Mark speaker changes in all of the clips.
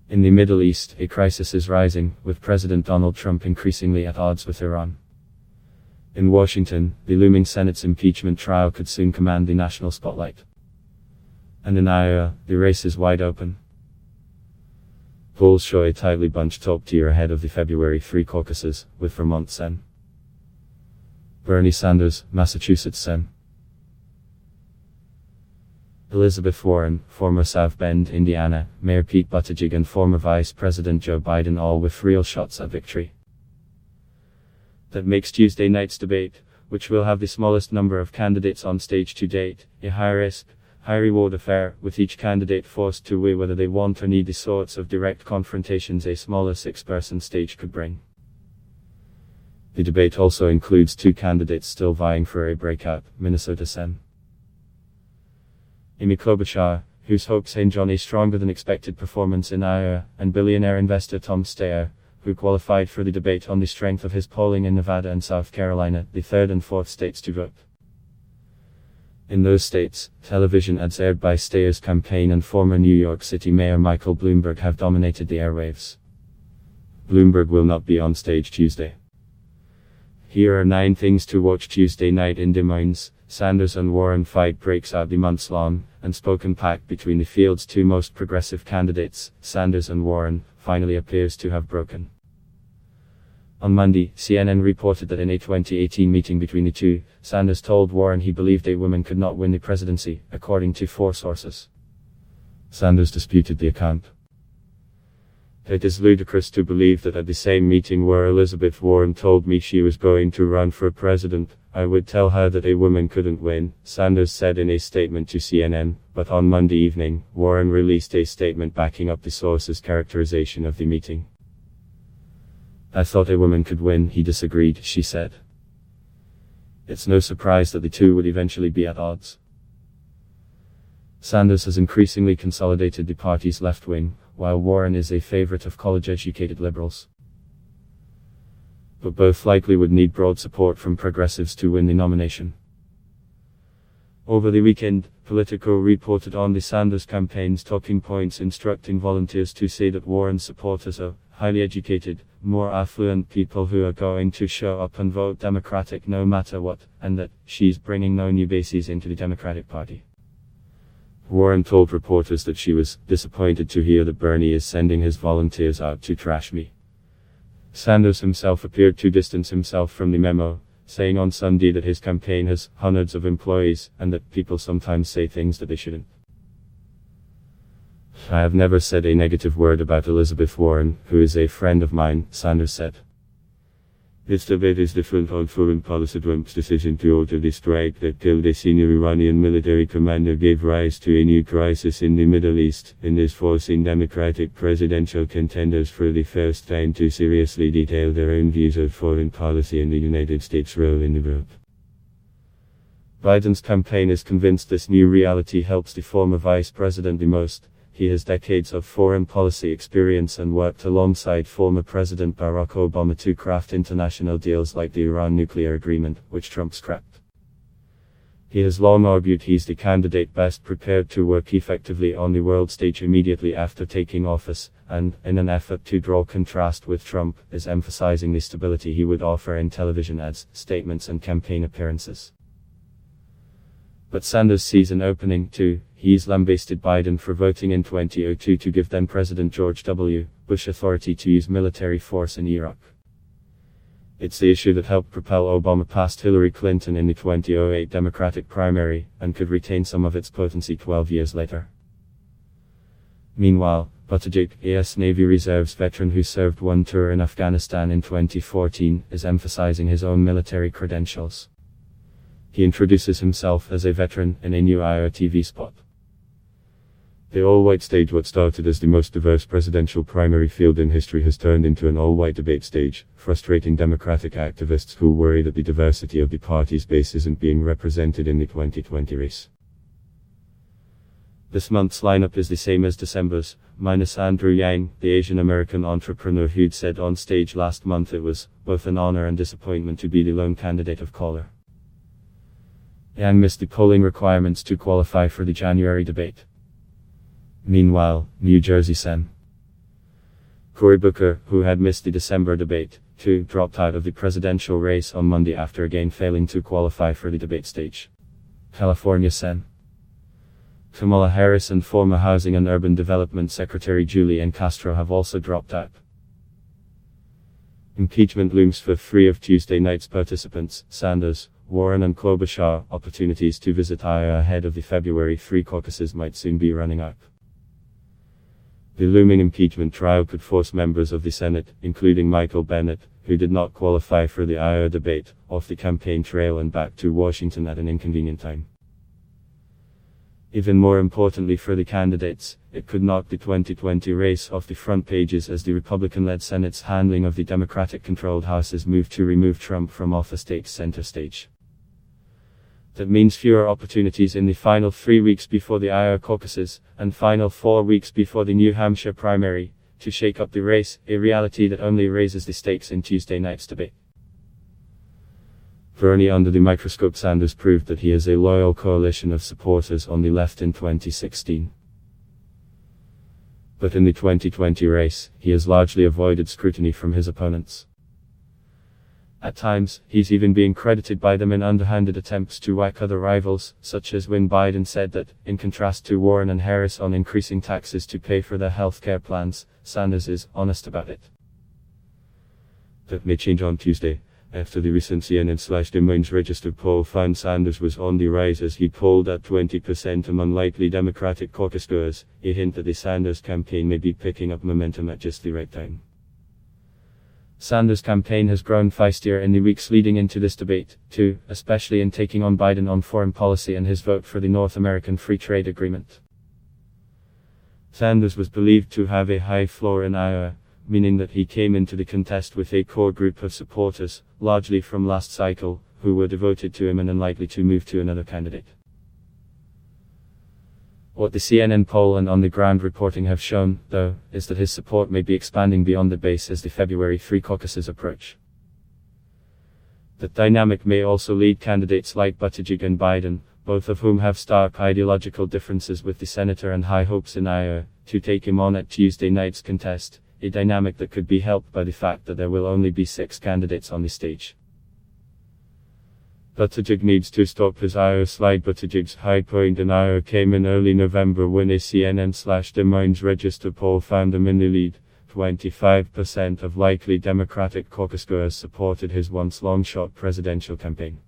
Speaker 1: In the Middle East, a crisis is rising, with President Donald Trump increasingly at odds with Iran. In Washington, the looming Senate's impeachment trial could soon command the national spotlight. And in Iowa, the race is wide open. Polls show a tightly bunched top tier ahead of the February 3 caucuses, with Vermont Sen. Bernie Sanders, Massachusetts Sen. Elizabeth Warren, former South Bend, Indiana, Mayor Pete Buttigieg and former Vice President Joe Biden, all with real shots at victory. That makes Tuesday night's debate, which will have the smallest number of candidates on stage to date, a high-risk, high-reward affair, with each candidate forced to weigh whether they want or need the sorts of direct confrontations a smaller six-person stage could bring. The debate also includes two candidates still vying for a breakout, Minnesota Sen. Amy Klobuchar, whose hopes hinge on a stronger-than-expected performance in Iowa, and billionaire investor Tom Steyer, who qualified for the debate on the strength of his polling in Nevada and South Carolina, the third and fourth states to vote. In those states, television ads aired by Steyer's campaign and former New York City Mayor Michael Bloomberg have dominated the airwaves. Bloomberg will not be on stage Tuesday. Here are 9 things to watch Tuesday night in Des Moines. Sanders and Warren fight breaks out the months-long, unspoken pact between the field's two most progressive candidates, Sanders and Warren, finally appears to have broken. On Monday, CNN reported that in a 2018 meeting between the two, Sanders told Warren he believed a woman could not win the presidency, according to 4 sources. Sanders disputed the account. It is ludicrous to believe that at the same meeting where Elizabeth Warren told me she was going to run for president, I would tell her that a woman couldn't win, Sanders said in a statement to CNN, but on Monday evening, Warren released a statement backing up the source's characterization of the meeting. I thought a woman could win, he disagreed, she said. It's no surprise that the two would eventually be at odds. Sanders has increasingly consolidated the party's left wing, while Warren is a favorite of college-educated liberals. But both likely would need broad support from progressives to win the nomination. Over the weekend, Politico reported on the Sanders campaign's talking points, instructing volunteers to say that Warren's supporters are highly educated, more affluent people who are going to show up and vote Democratic no matter what, and that she's bringing no new bases into the Democratic Party. Warren told reporters that she was disappointed to hear that Bernie is sending his volunteers out to trash me. Sanders himself appeared to distance himself from the memo, saying on Sunday that his campaign has hundreds of employees, and that people sometimes say things that they shouldn't. I have never said a negative word about Elizabeth Warren, who is a friend of mine, Sanders said. This debate is different on foreign policy. Trump's decision to order the strike that killed a senior Iranian military commander gave rise to a new crisis in the Middle East, and is forcing Democratic presidential contenders for the first time to seriously detail their own views of foreign policy and the United States' role in the world. Biden's campaign is convinced this new reality helps the former vice president the most. He has decades of foreign policy experience and worked alongside former President Barack Obama to craft international deals like the Iran nuclear agreement, which Trump scrapped. He has long argued he's the candidate best prepared to work effectively on the world stage immediately after taking office, and, in an effort to draw contrast with Trump, is emphasizing the stability he would offer in television ads, statements and campaign appearances. But Sanders sees an opening too. He's lambasted Biden for voting in 2002 to give then President George W. Bush authority to use military force in Iraq. It's the issue that helped propel Obama past Hillary Clinton in the 2008 Democratic primary, and could retain some of its potency 12 years later. Meanwhile, Buttigieg, U.S. Navy Reserves veteran who served one tour in Afghanistan in 2014, is emphasizing his own military credentials. He introduces himself as a veteran in a new Iowa TV spot. The all-white stage, what started as the most diverse presidential primary field in history, has turned into an all-white debate stage, frustrating Democratic activists who worry that the diversity of the party's base isn't being represented in the 2020 race. This month's lineup is the same as December's, minus Andrew Yang, the Asian-American entrepreneur who'd said on stage last month it was both an honor and disappointment to be the lone candidate of color. Yang missed the polling requirements to qualify for the January debate. Meanwhile, New Jersey Sen. Cory Booker, who had missed the December debate, too, dropped out of the presidential race on Monday after again failing to qualify for the debate stage. California Sen. Kamala Harris and former Housing and Urban Development Secretary Julian Castro have also dropped out. Impeachment looms for three of Tuesday night's participants: Sanders, Warren and Klobuchar. Opportunities to visit Iowa ahead of the February 3 caucuses might soon be running out. The looming impeachment trial could force members of the Senate, including Michael Bennet, who did not qualify for the Iowa debate, off the campaign trail and back to Washington at an inconvenient time. Even more importantly for the candidates, it could knock the 2020 race off the front pages as the Republican-led Senate's handling of the Democratic-controlled House's move to remove Trump from office takes center stage. That means fewer opportunities in the final 3 weeks before the Iowa caucuses, and final 4 weeks before the New Hampshire primary, to shake up the race, a reality that only raises the stakes in Tuesday night's debate. Bernie under the microscope. Sanders proved that he has a loyal coalition of supporters on the left in 2016. But in the 2020 race, he has largely avoided scrutiny from his opponents. At times, he's even being credited by them in underhanded attempts to whack other rivals, such as when Biden said that, in contrast to Warren and Harris on increasing taxes to pay for their health care plans, Sanders is honest about it. That may change on Tuesday, after the recent CNN/Des Moines Register poll found Sanders was on the rise as he polled at 20% among likely Democratic caucus goers, a hint that the Sanders campaign may be picking up momentum at just the right time. Sanders' campaign has grown feistier in the weeks leading into this debate, too, especially in taking on Biden on foreign policy and his vote for the North American Free Trade Agreement. Sanders was believed to have a high floor in Iowa, meaning that he came into the contest with a core group of supporters, largely from last cycle, who were devoted to him and unlikely to move to another candidate. What the CNN poll and on-the-ground reporting have shown, though, is that his support may be expanding beyond the base as the February 3 caucuses approach. That dynamic may also lead candidates like Buttigieg and Biden, both of whom have stark ideological differences with the senator and high hopes in Iowa, to take him on at Tuesday night's contest, a dynamic that could be helped by the fact that there will only be 6 candidates on the stage. Buttigieg needs to stop his Iowa slide. Buttigieg's high point in Iowa came in early November when a CNN/Des Moines Register poll found him in the lead. 25% of likely Democratic caucus goers supported his once long-shot presidential campaign.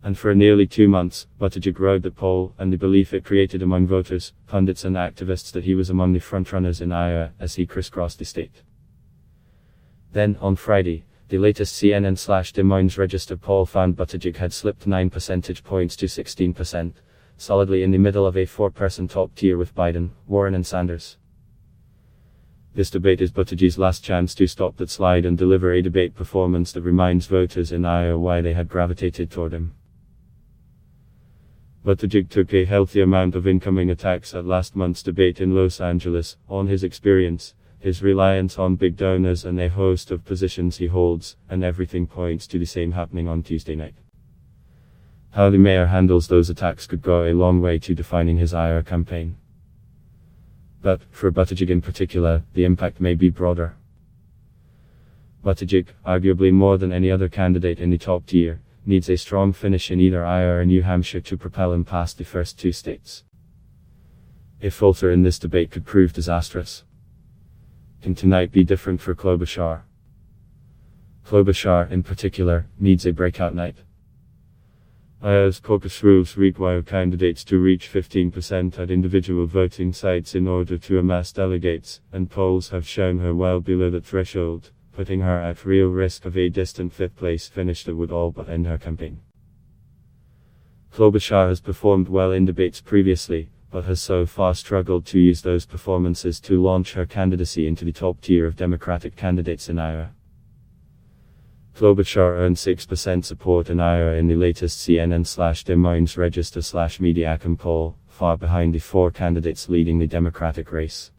Speaker 1: And for nearly 2 months, Buttigieg rode the poll and the belief it created among voters, pundits and activists that he was among the frontrunners in Iowa as he crisscrossed the state. Then, on Friday, the latest CNN/Des Moines Register poll found Buttigieg had slipped 9 percentage points to 16%, solidly in the middle of a 4-person top tier with Biden, Warren and Sanders. This debate is Buttigieg's last chance to stop that slide and deliver a debate performance that reminds voters in Iowa why they had gravitated toward him. Buttigieg took a healthy amount of incoming attacks at last month's debate in Los Angeles, on his experience, his reliance on big donors and a host of positions he holds, and everything points to the same happening on Tuesday night. How the mayor handles those attacks could go a long way to defining his Iowa campaign. But, for Buttigieg in particular, the impact may be broader. Buttigieg, arguably more than any other candidate in the top tier, needs a strong finish in either Iowa or New Hampshire to propel him past the first 2 states. A falter in this debate could prove disastrous. Can tonight be different for Klobuchar? Klobuchar, in particular, needs a breakout night. Iowa's caucus rules require candidates to reach 15% at individual voting sites in order to amass delegates, and polls have shown her well below that threshold, putting her at real risk of a distant 5th place finish that would all but end her campaign. Klobuchar has performed well in debates previously, but has so far struggled to use those performances to launch her candidacy into the top tier of Democratic candidates in Iowa. Klobuchar earned 6% support in Iowa in the latest CNN/Des Moines Register/Mediacom poll, far behind the 4 candidates leading the Democratic race.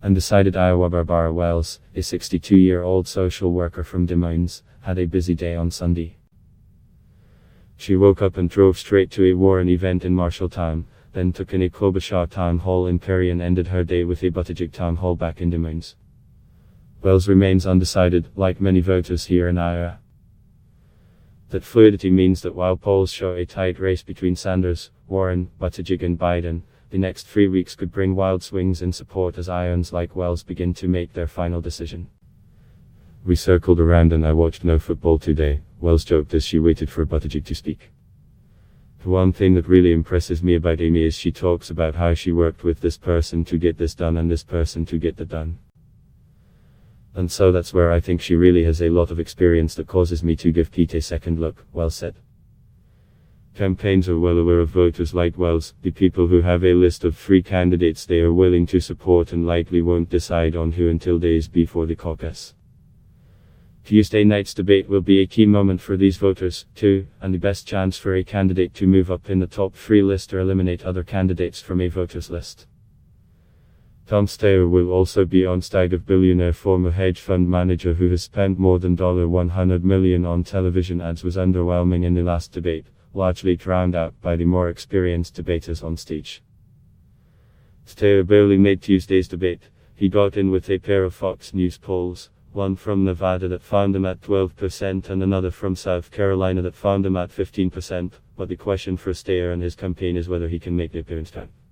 Speaker 1: Undecided Iowa Barbara Wells, a 62-year-old social worker from Des Moines, had a busy day on Sunday. She woke up and drove straight to a Warren event in Marshalltown, then took in a Klobuchar town hall in Perry and ended her day with a Buttigieg town hall back in Des Moines. Wells remains undecided, like many voters here in Iowa. That fluidity means that while polls show a tight race between Sanders, Warren, Buttigieg and Biden, the next 3 weeks could bring wild swings in support as Iowans like Wells begin to make their final decision. "We circled around and I watched no football today," Wells joked as she waited for Buttigieg to speak. "The one thing that really impresses me about Amy is she talks about how she worked with this person to get this done and this person to get that done. And so that's where I think she really has a lot of experience that causes me to give Pete a second look," Wells said. Campaigns are well aware of voters like Wells, the people who have a list of 3 candidates they are willing to support and likely won't decide on who until days before the caucus. Tuesday night's debate will be a key moment for these voters, too, and the best chance for a candidate to move up in the top 3 list or eliminate other candidates from a voters list. Tom Steyer will also be on side of billionaire former hedge fund manager who has spent more than $100 million on television ads was underwhelming in the last debate, largely drowned out by the more experienced debaters on stage. Steyer barely made Tuesday's debate. He got in with a pair of Fox News polls, one from Nevada that found him at 12% and another from South Carolina that found him at 15%, but the question for Steyer and his campaign is whether he can make the appearance count.